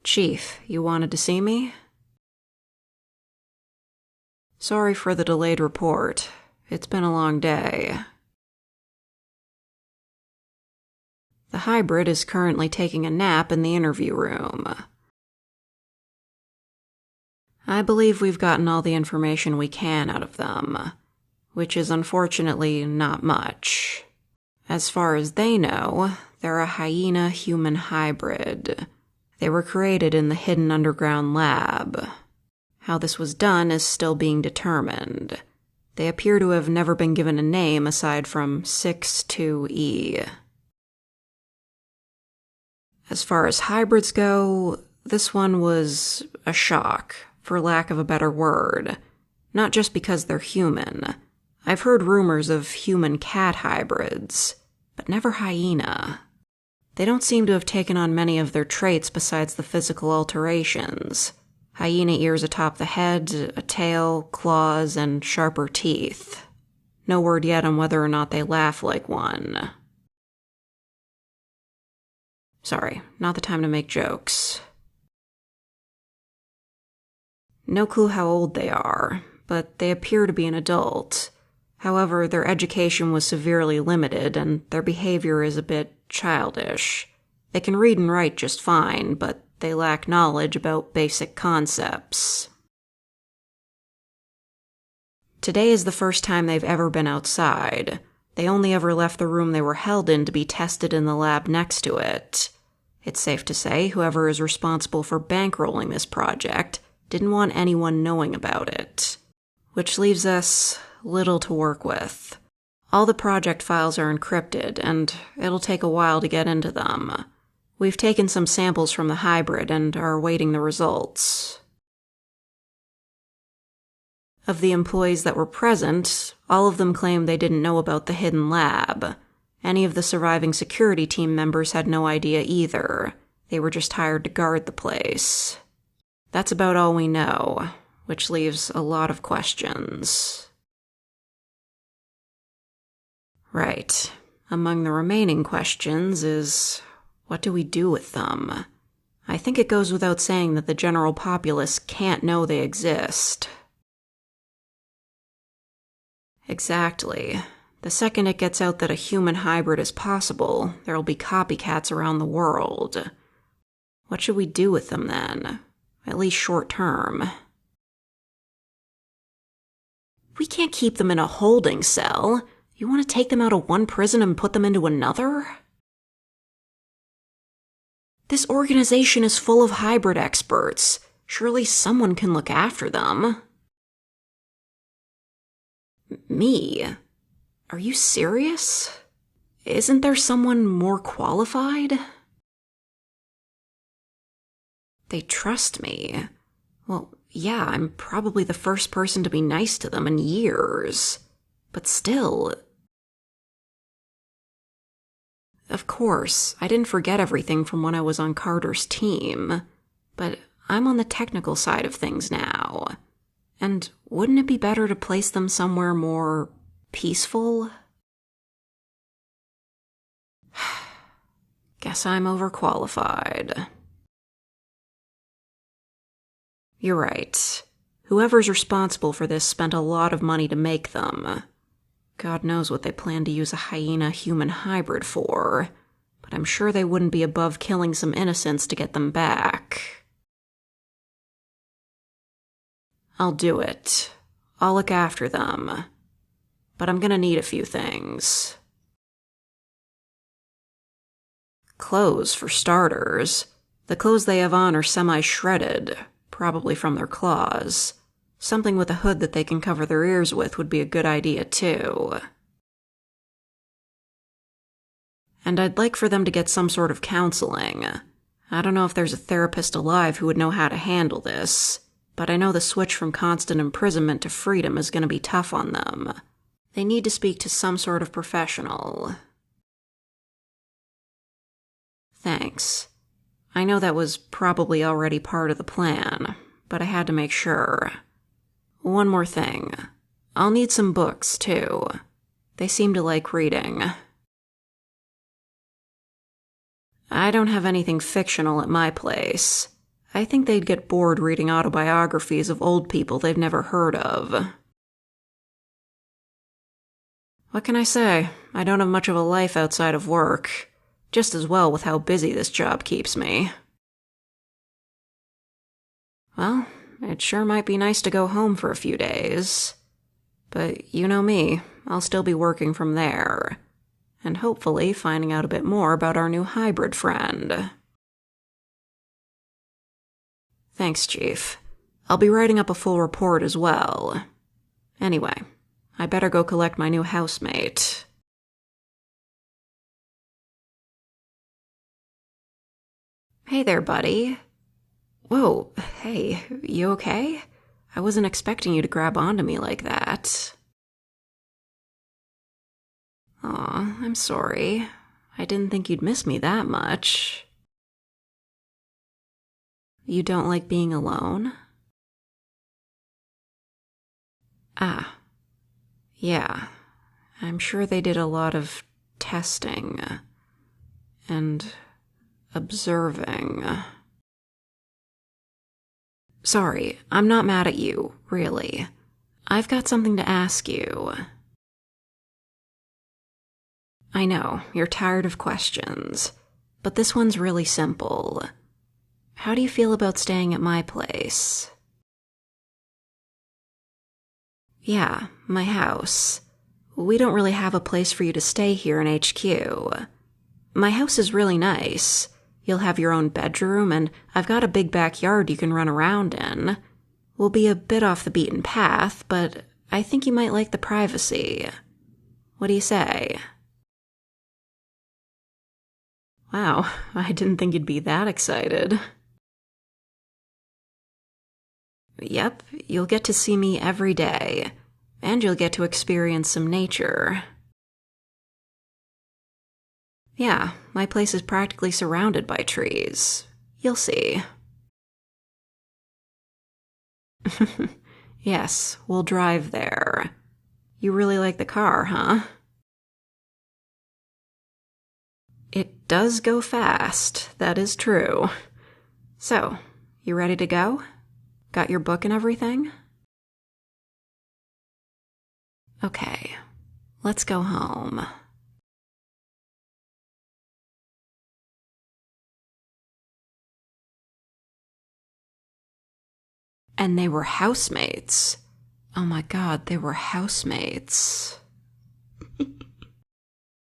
Chief, you wanted to see me? Sorry for the delayed report. It's been a long day. The hybrid is currently taking a nap in the interview room. I believe we've gotten all the information we can out of them, which is unfortunately not much. As far as they know, they're a hyena-human hybrid. They were created in the hidden underground lab. How this was done is still being determined. They appear to have never been given a name aside from 6-2E. As far as hybrids go, this one was a shock, for lack of a better word. Not just because they're human. I've heard rumors of human-cat hybrids, but never hyena. They don't seem to have taken on many of their traits besides the physical alterations. Hyena ears atop the head, a tail, claws, and sharper teeth. No word yet on whether or not they laugh like one. Sorry, not the time to make jokes. No clue how old they are, but they appear to be an adult. However, their education was severely limited, and their behavior is a bit childish. They can read and write just fine, but they lack knowledge about basic concepts. Today is the first time they've ever been outside. They only ever left the room they were held in to be tested in the lab next to it. It's safe to say whoever is responsible for bankrolling this project didn't want anyone knowing about it. Which leaves us little to work with. All the project files are encrypted, and it'll take a while to get into them. We've taken some samples from the hybrid and are awaiting the results. Of the employees that were present, all of them claimed they didn't know about the hidden lab. Any of the surviving security team members had no idea either. They were just hired to guard the place. That's about all we know, which leaves a lot of questions. Right. Among the remaining questions is, what do we do with them? I think it goes without saying that the general populace can't know they exist. Exactly. The second it gets out that a human hybrid is possible, there'll be copycats around the world. What should we do with them then? At least short term. We can't keep them in a holding cell. You want to take them out of one prison and put them into another? This organization is full of hybrid experts. Surely someone can look after them. Me? Are you serious? Isn't there someone more qualified? They trust me. Well, yeah, I'm probably the first person to be nice to them in years. But still... Of course, I didn't forget everything from when I was on Carter's team. But I'm on the technical side of things now. And wouldn't it be better to place them somewhere more peaceful? Guess I'm overqualified. You're right. Whoever's responsible for this spent a lot of money to make them. God knows what they plan to use a hyena-human hybrid for, but I'm sure they wouldn't be above killing some innocents to get them back. I'll do it. I'll look after them. But I'm gonna need a few things. Clothes, for starters. The clothes they have on are semi-shredded, probably from their claws. Something with a hood that they can cover their ears with would be a good idea, too. And I'd like for them to get some sort of counseling. I don't know if there's a therapist alive who would know how to handle this, but I know the switch from constant imprisonment to freedom is going to be tough on them. They need to speak to some sort of professional. Thanks. I know that was probably already part of the plan, but I had to make sure. One more thing. I'll need some books, too. They seem to like reading. I don't have anything fictional at my place. I think they'd get bored reading autobiographies of old people they've never heard of. What can I say? I don't have much of a life outside of work. Just as well with how busy this job keeps me. Well, it sure might be nice to go home for a few days. But you know me, I'll still be working from there. And hopefully finding out a bit more about our new hybrid friend. Thanks, Chief. I'll be writing up a full report as well. Anyway, I better go collect my new housemate. Hey there, buddy. Whoa, hey, you okay? I wasn't expecting you to grab onto me like that. Aw, I'm sorry. I didn't think you'd miss me that much. You don't like being alone? Ah, yeah. I'm sure they did a lot of testing and observing. Sorry, I'm not mad at you, really. I've got something to ask you. I know, you're tired of questions, but this one's really simple. How do you feel about staying at my place? Yeah, my house. We don't really have a place for you to stay here in HQ. My house is really nice. You'll have your own bedroom, and I've got a big backyard you can run around in. We'll be a bit off the beaten path, but I think you might like the privacy. What do you say? Wow, I didn't think you'd be that excited. Yep, you'll get to see me every day, and you'll get to experience some nature. Yeah, my place is practically surrounded by trees. You'll see. Yes, we'll drive there. You really like the car, huh? It does go fast, that is true. So, you ready to go? Got your book and everything? Okay, let's go home. And they were housemates. Oh my god, they were housemates.